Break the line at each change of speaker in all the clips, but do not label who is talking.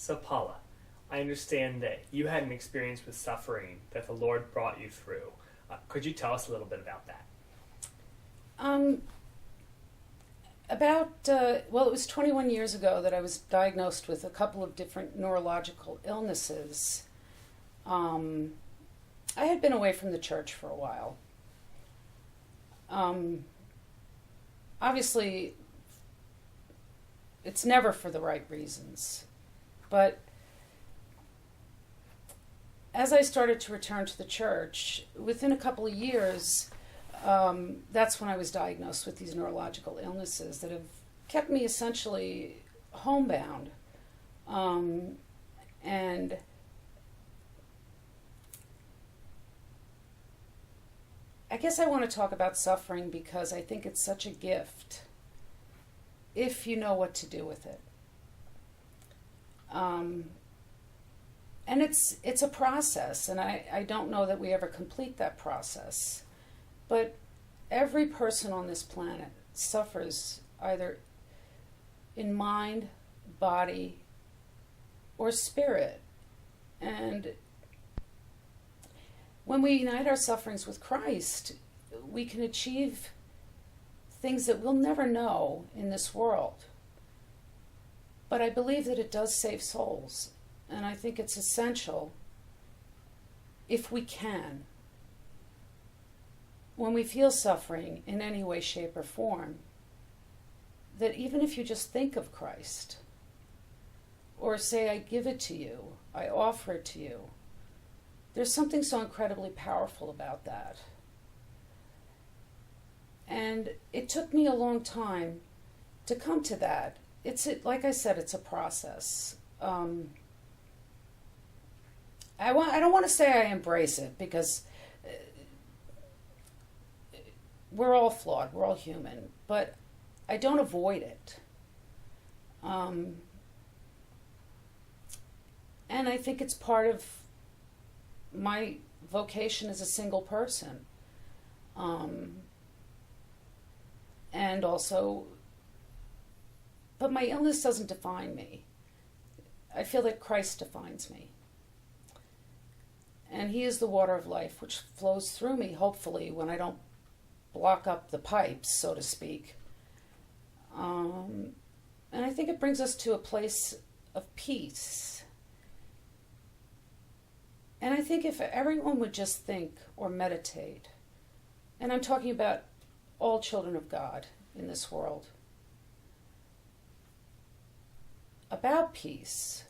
So, Paula, I understand that you had an experience with suffering that the Lord brought you through. Could you tell us a little bit about that?
Um, well, it was 21 years ago that I was diagnosed with a couple of different neurological illnesses. I had been away from the church for a while. Obviously, it's never for the right reasons. But as I started to return to the church, within a couple of years, that's when I was diagnosed with these neurological illnesses that have kept me essentially homebound. And I guess I want to talk about suffering because I think it's such a gift if you know what to do with it. And it's a process, and I don't know that we ever complete that process. But every person on this planet suffers either in mind, body, or spirit. And when we unite our sufferings with Christ, we can achieve things that we'll never know in this world. But I believe that it does save souls. And I think it's essential, if we can, when we feel suffering in any way, shape, or form, that even if you just think of Christ, or say, I give it to you, I offer it to you, there's something so incredibly powerful about that. And it took me a long time to come to that. Like I said, it's a process. I don't want to say I embrace it because we're all flawed, we're all human, but I don't avoid it. And I think it's part of my vocation as a single person. And also, but my illness doesn't define me. I feel that Christ defines me. And He is the water of life which flows through me, hopefully, when I don't block up the pipes, so to speak. And I think it brings us to a place of peace. And I think if everyone would just think or meditate, and I'm talking about all children of God in this world, about peace,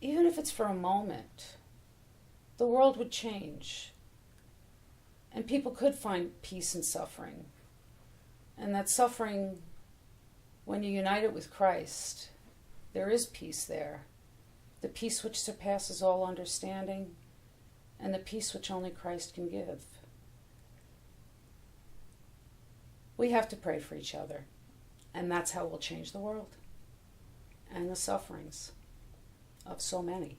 even if it's for a moment, the world would change. And people could find peace in suffering. And that suffering, when you unite it with Christ, there is peace there. The peace which surpasses all understanding, and the peace which only Christ can give. We have to pray for each other, and that's how we'll change the world and the sufferings of so many.